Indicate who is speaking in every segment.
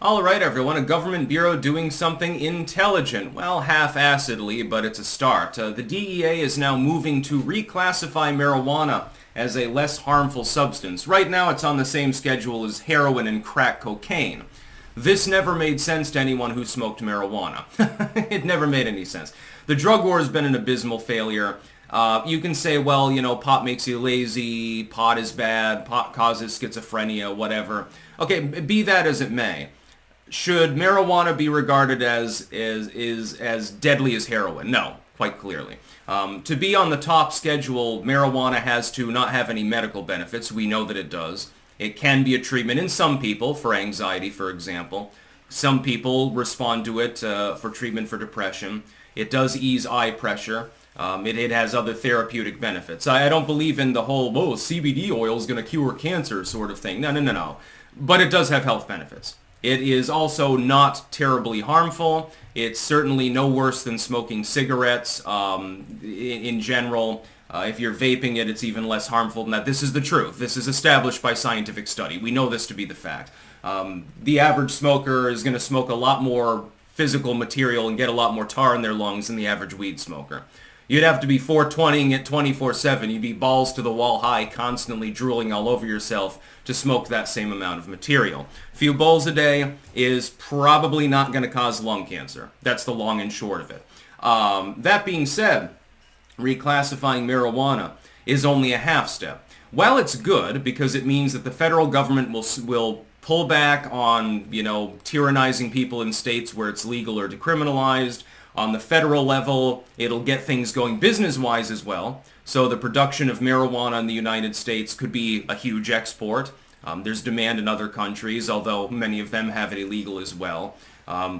Speaker 1: All right, everyone, a government bureau doing something intelligent. Well, half-assedly, but it's a start. The DEA is now moving to reclassify marijuana as a less harmful substance. Right now, it's on the same schedule as heroin and crack cocaine. This never made sense to anyone who smoked marijuana. It never made any sense. The drug war has been an abysmal failure. You can say, well, pot makes you lazy, pot is bad, pot causes schizophrenia, whatever. Okay, be that as it may. Should marijuana be regarded as deadly as heroin? No, quite clearly. To be on the top schedule, marijuana has to not have any medical benefits. We know that it does. It can be a treatment in some people for anxiety, for example. Some people respond to it for treatment for depression. It does ease eye pressure. It has other therapeutic benefits. I don't believe in the whole, CBD oil is going to cure cancer sort of thing. No. But it does have health benefits. It is also not terribly harmful. It's certainly no worse than smoking cigarettes in general. If you're vaping it, it's even less harmful than that. This is the truth. This is established by scientific study. We know this to be the fact. The average smoker is going to smoke a lot more physical material and get a lot more tar in their lungs than the average weed smoker. You'd have to be 420 it 24/7. You'd be balls to the wall high, constantly drooling all over yourself to smoke that same amount of material. A few bowls a day is probably not going to cause lung cancer. That's the long and short of it. That being said, reclassifying marijuana is only a half step. While it's good because it means that the federal government will pull back on, tyrannizing people in states where it's legal or decriminalized. On the federal level, it'll get things going business-wise as well. So the production of marijuana in the United States could be a huge export. There's demand in other countries, although many of them have it illegal as well.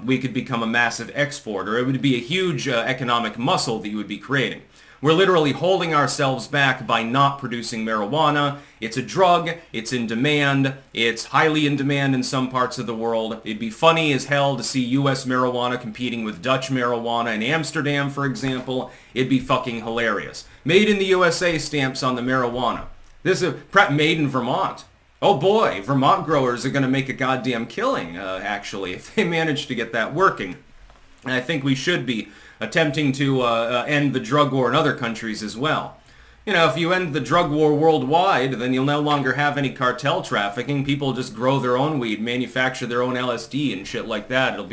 Speaker 1: We could become a massive exporter. It would be a huge economic muscle that you would be creating. We're literally holding ourselves back by not producing marijuana. It's a drug. It's in demand. It's highly in demand in some parts of the world. It'd be funny as hell to see U.S. marijuana competing with Dutch marijuana in Amsterdam, for example. It'd be fucking hilarious. Made in the USA stamps on the marijuana. This is made in Vermont. Oh boy, Vermont growers are going to make a goddamn killing, actually, if they manage to get that working. And I think we should be attempting to end the drug war in other countries as well. If you end the drug war worldwide, then you'll no longer have any cartel trafficking. People just grow their own weed, manufacture their own LSD and shit like that. It'll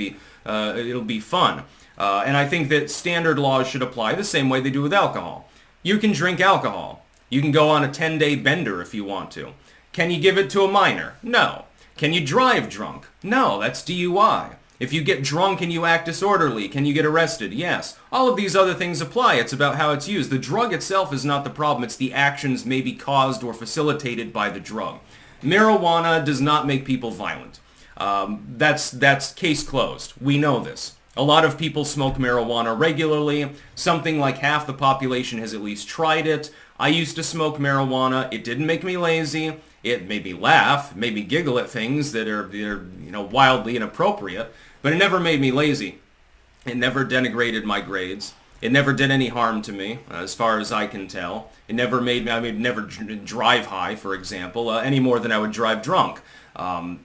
Speaker 1: be fun. And I think that standard laws should apply the same way they do with alcohol. You can drink alcohol. You can go on a 10-day bender if you want to. Can you give it to a minor? No. Can you drive drunk? No, that's DUI. If you get drunk and you act disorderly, can you get arrested? Yes. All of these other things apply. It's about how it's used. The drug itself is not the problem. It's the actions maybe caused or facilitated by the drug. Marijuana does not make people violent. That's case closed. We know this. A lot of people smoke marijuana regularly. Something like half the population has at least tried it. I used to smoke marijuana. It didn't make me lazy. It made me laugh, made me giggle at things that are wildly inappropriate, but it never made me lazy. It never denigrated my grades. It never did any harm to me, as far as I can tell. It never made me, never drive high, for example, any more than I would drive drunk.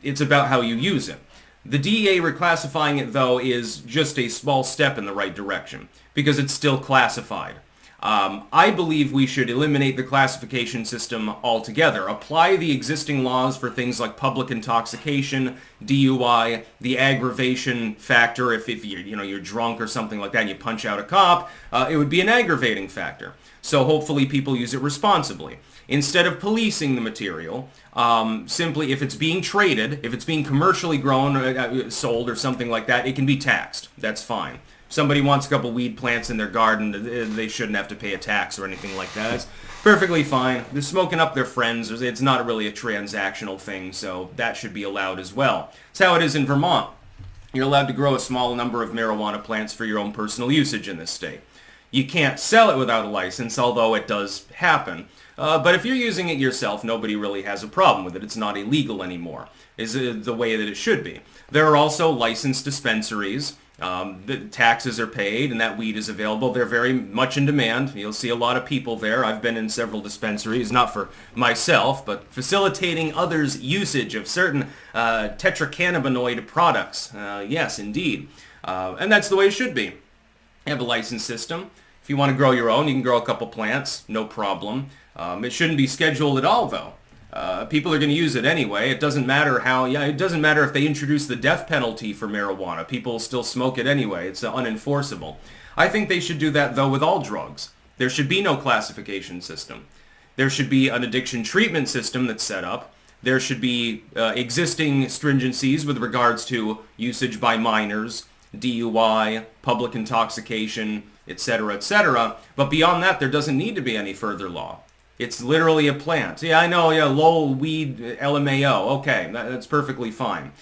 Speaker 1: It's about how you use it. The DEA reclassifying it, though, is just a small step in the right direction, because it's still classified. I believe we should eliminate the classification system altogether. Apply the existing laws for things like public intoxication, DUI, the aggravation factor. If you're drunk or something like that and you punch out a cop, it would be an aggravating factor. So hopefully people use it responsibly. Instead of policing the material, simply if it's being traded, if it's being commercially grown, sold or something like that, it can be taxed. That's fine. Somebody wants a couple weed plants in their garden, they shouldn't have to pay a tax or anything like that. It's perfectly fine. They're smoking up their friends. It's not really a transactional thing, so that should be allowed as well. It's how it is in Vermont. You're allowed to grow a small number of marijuana plants for your own personal usage in this state. You can't sell it without a license, although it does happen. But if you're using it yourself, nobody really has a problem with it. It's not illegal anymore, is the way that it should be. There are also licensed dispensaries. The taxes are paid and that weed is available. They're very much in demand. You'll see a lot of people there. I've been in several dispensaries, not for myself, but facilitating others' usage of certain tetracannabinoid products. Yes, indeed. And that's the way it should be. You have a license system. If you want to grow your own, you can grow a couple plants, no problem. It shouldn't be scheduled at all, though. People are going to use it anyway. It doesn't matter how, it doesn't matter if they introduce the death penalty for marijuana. People will still smoke it anyway. It's unenforceable. I think they should do that, though, with all drugs. There should be no classification system. There should be an addiction treatment system that's set up. There should be existing stringencies with regards to usage by minors, DUI, public intoxication, etc., etc. But beyond that, there doesn't need to be any further law. It's literally a plant. Yeah, I know, lol, weed, LMAO. Okay, that's perfectly fine.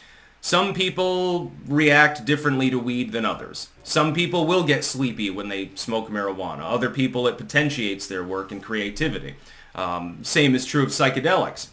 Speaker 1: Some people react differently to weed than others. Some people will get sleepy when they smoke marijuana. Other people, it potentiates their work and creativity. Same is true of psychedelics.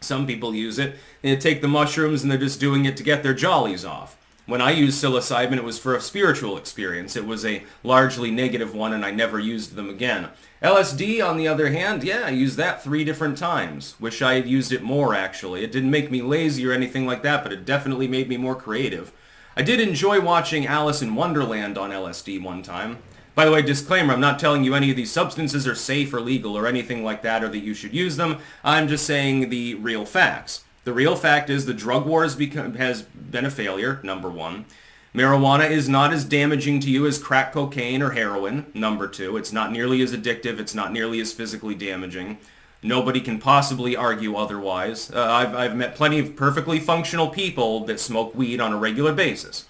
Speaker 1: Some people use it, they take the mushrooms and they're just doing it to get their jollies off. When I used psilocybin, it was for a spiritual experience. It was a largely negative one, and I never used them again. LSD, on the other hand, yeah, I used that 3 different times. Wish I had used it more, actually. It didn't make me lazy or anything like that, but it definitely made me more creative. I did enjoy watching Alice in Wonderland on LSD one time. By the way, disclaimer, I'm not telling you any of these substances are safe or legal or anything like that, or that you should use them. I'm just saying the real facts. The real fact is the drug war has been a failure, number 1. Marijuana is not as damaging to you as crack cocaine or heroin, number 2. It's not nearly as addictive. It's not nearly as physically damaging. Nobody can possibly argue otherwise. I've met plenty of perfectly functional people that smoke weed on a regular basis.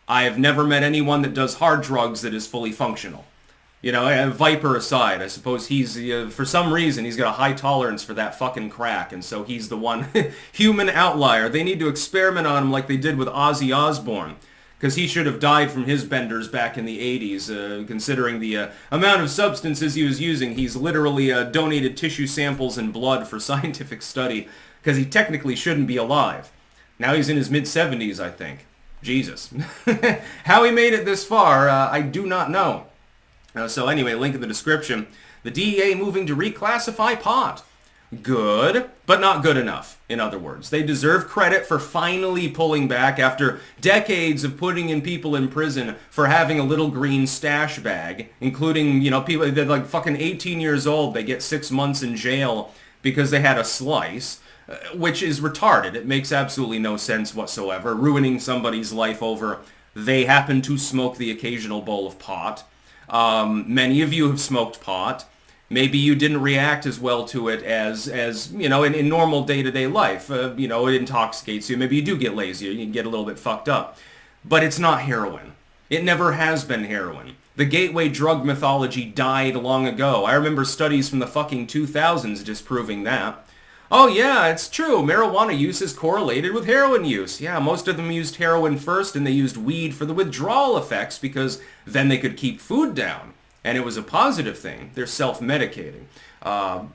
Speaker 1: I have never met anyone that does hard drugs that is fully functional. Viper aside, I suppose he's, for some reason, he's got a high tolerance for that fucking crack, and so he's the one human outlier. They need to experiment on him like they did with Ozzy Osbourne, because he should have died from his benders back in the 80s, considering the amount of substances he was using. He's literally donated tissue samples and blood for scientific study, because he technically shouldn't be alive. Now he's in his mid-70s, I think. Jesus. How he made it this far, I do not know. So anyway, link in the description. The DEA moving to reclassify pot. Good, but not good enough, in other words. They deserve credit for finally pulling back after decades of putting in people in prison for having a little green stash bag, including, people that are like fucking 18 years old, they get 6 months in jail because they had a slice, which is retarded. It makes absolutely no sense whatsoever, ruining somebody's life over they happen to smoke the occasional bowl of pot. Many of you have smoked pot. Maybe you didn't react as well to it as in normal day-to-day life. It intoxicates you. Maybe you do get lazy. You get a little bit fucked up. But it's not heroin. It never has been heroin. The gateway drug mythology died long ago. I remember studies from the fucking 2000s disproving that. Oh yeah, it's true. Marijuana use is correlated with heroin use. Yeah, most of them used heroin first and they used weed for the withdrawal effects because then they could keep food down. And it was a positive thing. They're self-medicating.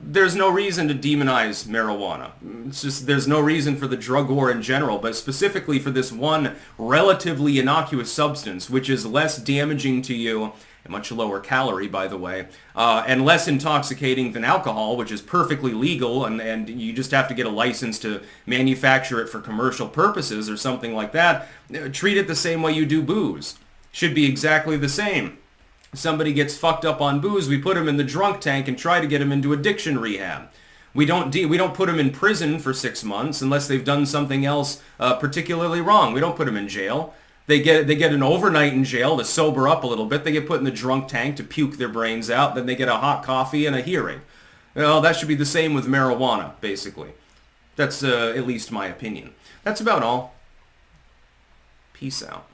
Speaker 1: There's no reason to demonize marijuana. It's just there's no reason for the drug war in general, but specifically for this one relatively innocuous substance, which is less damaging to you, a much lower calorie, by the way, and less intoxicating than alcohol, which is perfectly legal, and you just have to get a license to manufacture it for commercial purposes or something like that. Treat it the same way you do booze. Should be exactly the same. Somebody gets fucked up on booze, we put them in the drunk tank and try to get them into addiction rehab. We don't put them in prison for 6 months unless they've done something else particularly wrong. We don't put them in jail. They get an overnight in jail to sober up a little bit. They get put in the drunk tank to puke their brains out. Then they get a hot coffee and a hearing. Well, that should be the same with marijuana, basically. That's at least my opinion. That's about all. Peace out.